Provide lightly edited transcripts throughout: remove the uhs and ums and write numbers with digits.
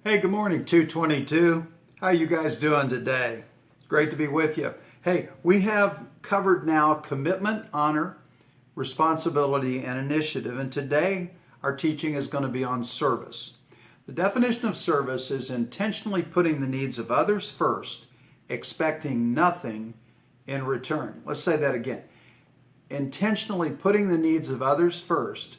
Hey, good morning, 222. How you guys doing today? It's great to be with you. Hey, we have covered now commitment, honor, responsibility, and initiative. And today our teaching is going to be on service. The definition of service is intentionally putting the needs of others first, expecting nothing in return. Let's say that again. Intentionally putting the needs of others first,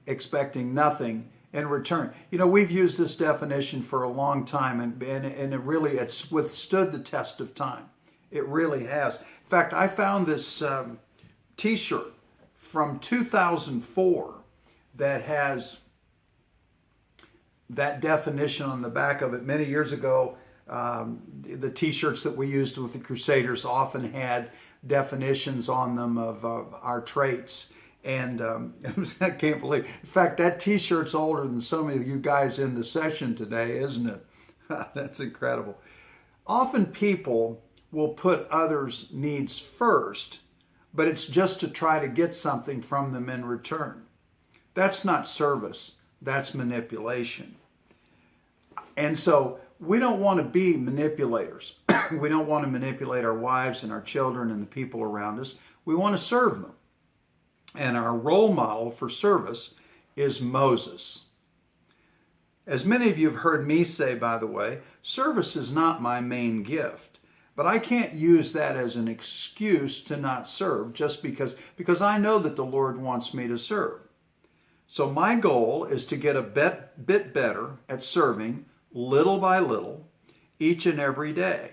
expecting nothing in return. You know, we've used this definition for a long time, and it's withstood the test of time. It really has. In fact, I found this t-shirt from 2004 that has that definition on the back of it. Many years ago, the t-shirts that we used with the Crusaders often had definitions on them of our traits. And I can't believe, in fact, that t-shirt's older than some of you guys in the session today, isn't it? That's incredible. Often people will put others' needs first, but it's just to try to get something from them in return. That's not service, that's manipulation. And so we don't want to be manipulators. We don't want to manipulate our wives and our children and the people around us. We want to serve them. And our role model for service is Moses. As many of you have heard me say, by the way, service is not my main gift. But I can't use that as an excuse to not serve just because I know that the Lord wants me to serve. So my goal is to get a bit better at serving little by little each and every day.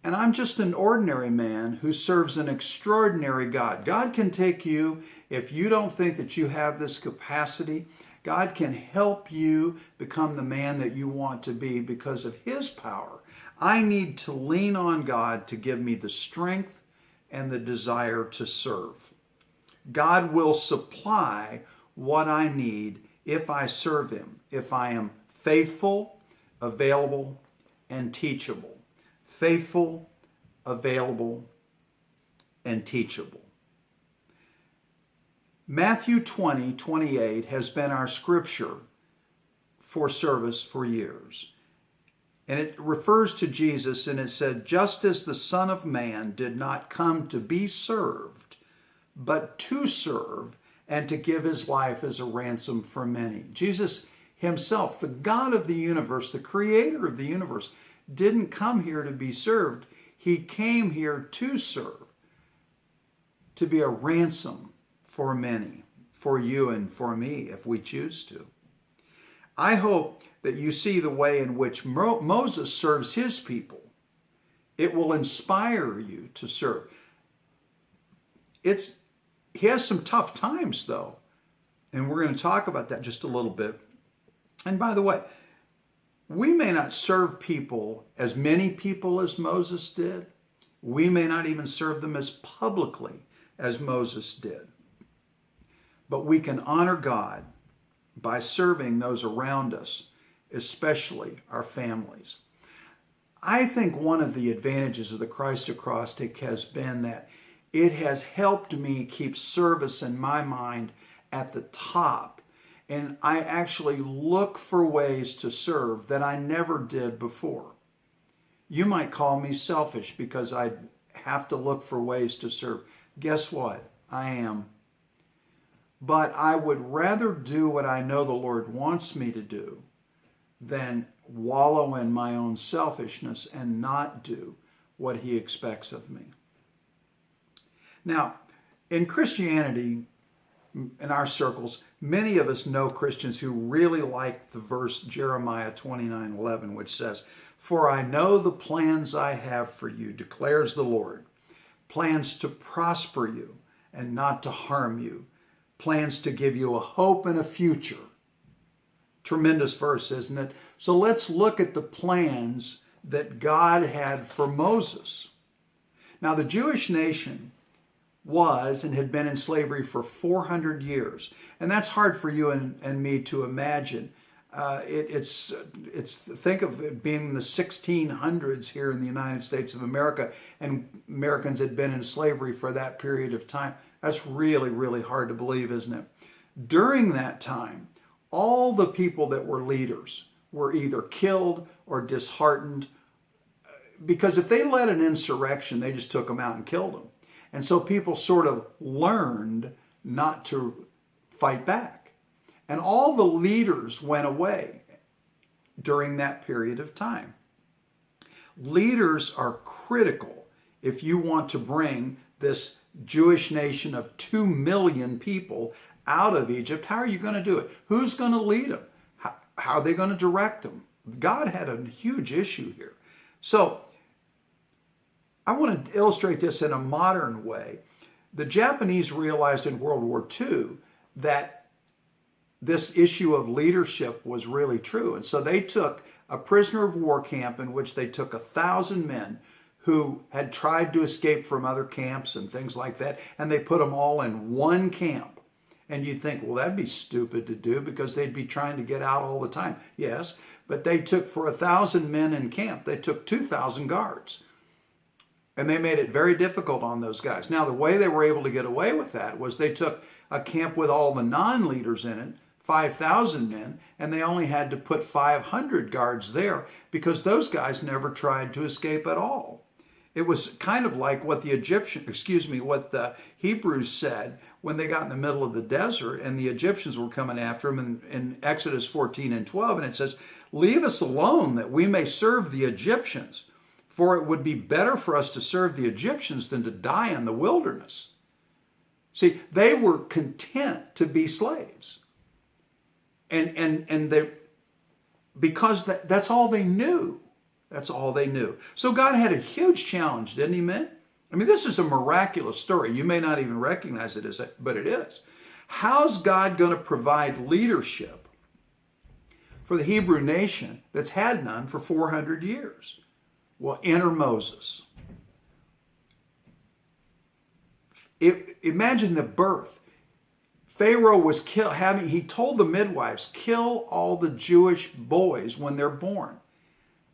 And I'm just an ordinary man who serves an extraordinary God. God can take you, if you don't think that you have this capacity, God can help you become the man that you want to be because of His power. I need to lean on God to give me the strength and the desire to serve. God will supply what I need if I serve Him, if I am faithful, available, and teachable. Faithful, available, and teachable. Matthew 20:28 has been our scripture for service for years. And it refers to Jesus, and it said, just as the Son of Man did not come to be served, but to serve and to give His life as a ransom for many. Jesus Himself, the God of the universe, the creator of the universe, didn't come here to be served. He came here to serve, to be a ransom for many, for you and for me, if we choose to. I hope that you see the way in which Moses serves his people. It will inspire you to serve. He has some tough times, though, and we're going to talk about that just a little bit. And by the way, we may not serve people, as many people as Moses did. We may not even serve them as publicly as Moses did. But we can honor God by serving those around us, especially our families. I think one of the advantages of the Christ acrostic has been that it has helped me keep service in my mind at the top. And I actually look for ways to serve that I never did before. You might call me selfish because I have to look for ways to serve. Guess what? I am. But I would rather do what I know the Lord wants me to do than wallow in my own selfishness and not do what He expects of me. Now, in Christianity, in our circles, many of us know Christians who really like the verse Jeremiah 29:11, which says, "For I know the plans I have for you, declares the Lord, plans to prosper you and not to harm you, plans to give you a hope and a future." Tremendous verse, isn't it? So let's look at the plans that God had for Moses. Now, the Jewish nation was and had been in slavery for 400 years. And that's hard for you and me to imagine. Think of it being the 1600s here in the United States of America, and Americans had been in slavery for that period of time. That's really, really hard to believe, isn't it? During that time, all the people that were leaders were either killed or disheartened, because if they led an insurrection, they just took them out and killed them. And so people sort of learned not to fight back. And all the leaders went away during that period of time. Leaders are critical if you want to bring this Jewish nation of 2 million people out of Egypt. How are you going to do it? Who's going to lead them? How are they going to direct them? God had a huge issue here. So I want to illustrate this in a modern way. The Japanese realized in World War II that this issue of leadership was really true. And so they took a prisoner of war camp in which they took 1,000 men who had tried to escape from other camps and things like that, and they put them all in one camp. And you'd think, well, that'd be stupid to do because they'd be trying to get out all the time. Yes, but they took, for 1,000 men in camp, they took 2,000 guards. And they made it very difficult on those guys. Now, the way they were able to get away with that was they took a camp with all the non-leaders in it, 5,000 men, and they only had to put 500 guards there because those guys never tried to escape at all. It was kind of like what what the Hebrews said when they got in the middle of the desert and the Egyptians were coming after them in Exodus 14 and 12. And it says, "Leave us alone that we may serve the Egyptians, for it would be better for us to serve the Egyptians than to die in the wilderness." See, they were content to be slaves. And they, because that's all they knew. That's all they knew. So God had a huge challenge, didn't he, men? I mean, this is a miraculous story. You may not even recognize it as that, but it is. How's God going to provide leadership for the Hebrew nation that's had none for 400 years? Well, enter Moses. Imagine the birth. Pharaoh was he told the midwives, kill all the Jewish boys when they're born.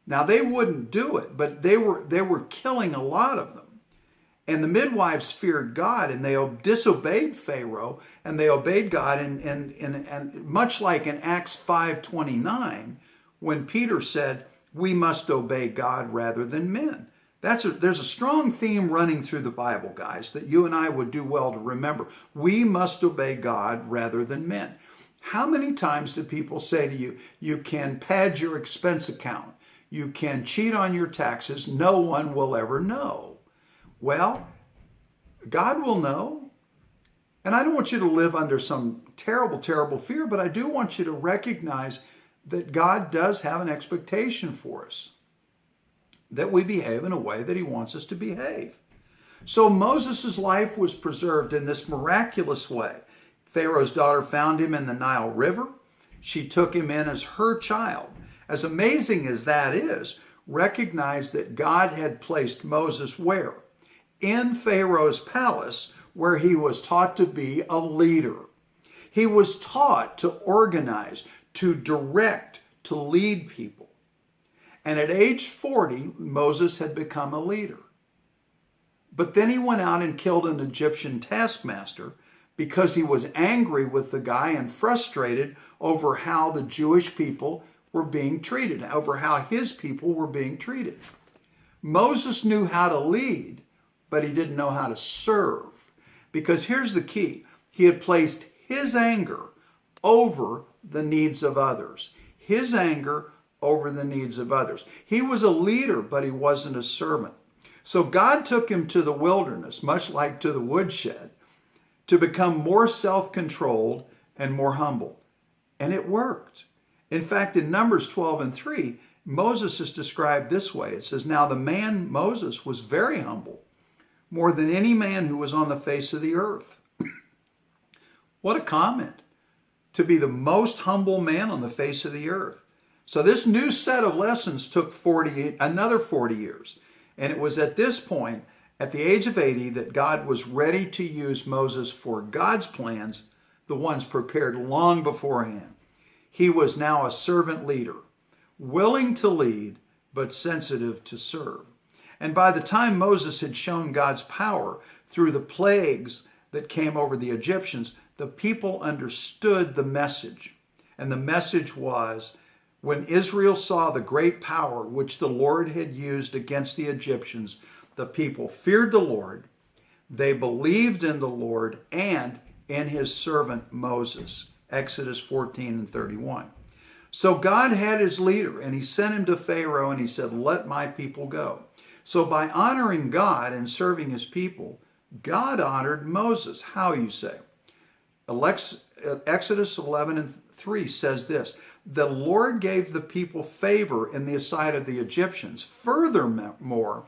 Now they wouldn't do it, but they were killing a lot of them. And the midwives feared God, and they disobeyed Pharaoh, and they obeyed God. And much like in Acts 5:29, when Peter said, we must obey God rather than men. There's a strong theme running through the Bible, guys, that you and I would do well to remember. We must obey God rather than men. How many times do people say to you, you can pad your expense account, you can cheat on your taxes, no one will ever know? Well, God will know. And I don't want you to live under some terrible, terrible fear, but I do want you to recognize that God does have an expectation for us, that we behave in a way that he wants us to behave. So Moses' life was preserved in this miraculous way. Pharaoh's daughter found him in the Nile River. She took him in as her child. As amazing as that is, recognize that God had placed Moses where? In Pharaoh's palace, where he was taught to be a leader. He was taught to organize, to direct, to lead people. And at age 40, Moses had become a leader. But then he went out and killed an Egyptian taskmaster because he was angry with the guy and frustrated over how the Jewish people were being treated, over how his people were being treated. Moses knew how to lead, but he didn't know how to serve. Because here's the key. He had placed his anger over the needs of others. His anger over the needs of others. He was a leader, but he wasn't a servant. So God took him to the wilderness, much like to the woodshed, to become more self-controlled and more humble. And it worked. In fact, in Numbers 12:3, Moses is described this way. It says, now the man Moses was very humble, more than any man who was on the face of the earth. What a comment. To be the most humble man on the face of the earth. So this new set of lessons took another 40 years. And it was at this point, at the age of 80, that God was ready to use Moses for God's plans, the ones prepared long beforehand. He was now a servant leader, willing to lead, but sensitive to serve. And by the time Moses had shown God's power through the plagues that came over the Egyptians, the people understood the message. And the message was, When Israel saw the great power which the Lord had used against the Egyptians, the people feared the Lord. They believed in the Lord and in his servant Moses. Exodus 14 and 31. So God had his leader, and he sent him to Pharaoh, and he said, let my people go. So by honoring God and serving his people, God honored Moses. How, you say? Exodus 11 and 3 says this, the Lord gave the people favor in the sight of the Egyptians. Furthermore,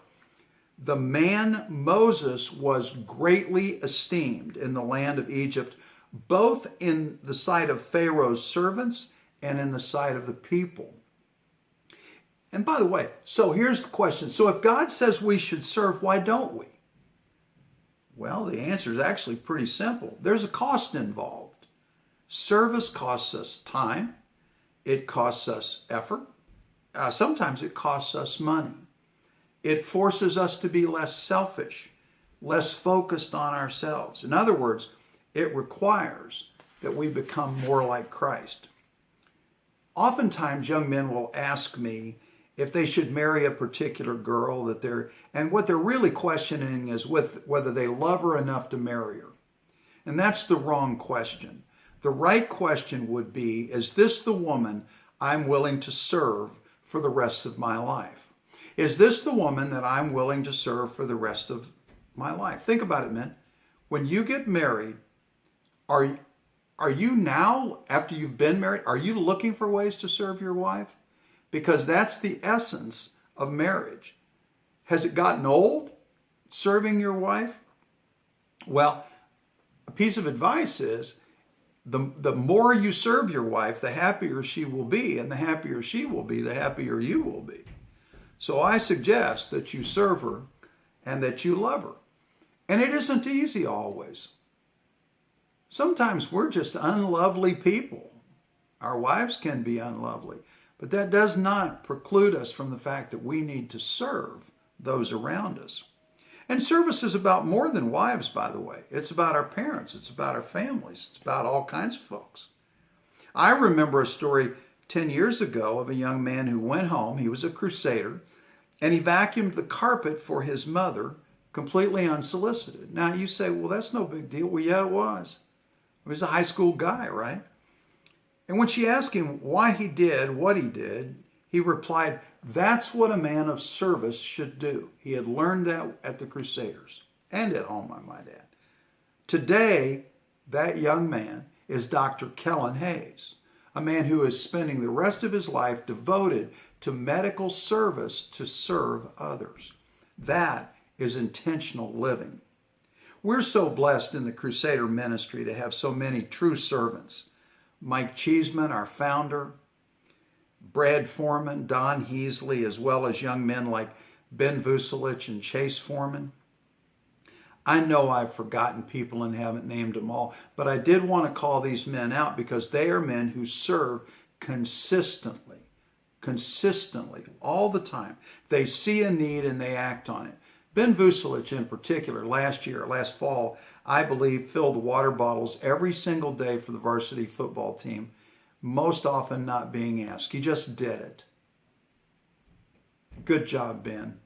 the man Moses was greatly esteemed in the land of Egypt, both in the sight of Pharaoh's servants and in the sight of the people. And by the way, so here's the question. So if God says we should serve, why don't we? Well, the answer is actually pretty simple. There's a cost involved. Service costs us time. It costs us effort. Sometimes it costs us money. It forces us to be less selfish, less focused on ourselves. In other words, it requires that we become more like Christ. Oftentimes, young men will ask me if they should marry a particular girl and what they're really questioning is whether they love her enough to marry her. And that's the wrong question. The right question would be, is this the woman I'm willing to serve for the rest of my life? Is this the woman that I'm willing to serve for the rest of my life? Think about it, men. When you get married, are you now, after you've been married, are you looking for ways to serve your wife? Because that's the essence of marriage. Has it gotten old, serving your wife? Well, a piece of advice is the more you serve your wife, the happier she will be, and the happier she will be, the happier you will be. So I suggest that you serve her and that you love her. And it isn't easy always. Sometimes we're just unlovely people. Our wives can be unlovely, but that does not preclude us from the fact that we need to serve those around us. And service is about more than wives, by the way. It's about our parents. It's about our families. It's about all kinds of folks. I remember a story 10 years ago of a young man who went home. He was a crusader, and he vacuumed the carpet for his mother completely unsolicited. Now you say, well, that's no big deal. Well, yeah, it was. He was a high school guy, right? And when she asked him why he did what he did, he replied, that's what a man of service should do. He had learned that at the Crusaders and at home, I might add. Today, that young man is Dr. Kellen Hayes, a man who is spending the rest of his life devoted to medical service to serve others. That is intentional living. We're so blessed in the Crusader ministry to have so many true servants. Mike Cheeseman, our founder, Brad Foreman, Don Heasley, as well as young men like Ben Vucelich and Chase Foreman. I know I've forgotten people and haven't named them all, but I did want to call these men out because they are men who serve consistently, all the time. They see a need and they act on it. Ben Vucelich in particular, last fall, I believe, filled the water bottles every single day for the varsity football team, most often not being asked. He just did it. Good job, Ben.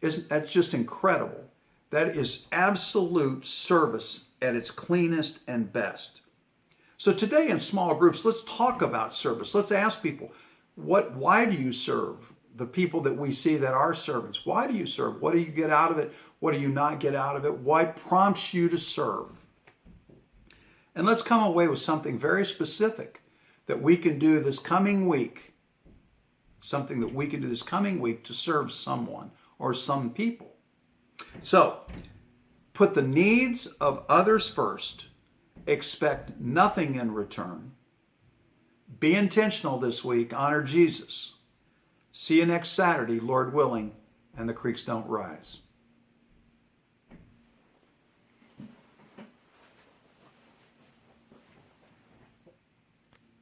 That's just incredible. That is absolute service at its cleanest and best. So today in small groups, let's talk about service. Let's ask people, why do you serve? The people that we see that are servants. Why do you serve? What do you get out of it? What do you not get out of it? What prompts you to serve? And let's come away with something very specific that we can do this coming week. Something that we can do this coming week to serve someone or some people. So, put the needs of others first. Expect nothing in return. Be intentional this week. Honor Jesus. See you next Saturday, Lord willing, and the creeks don't rise.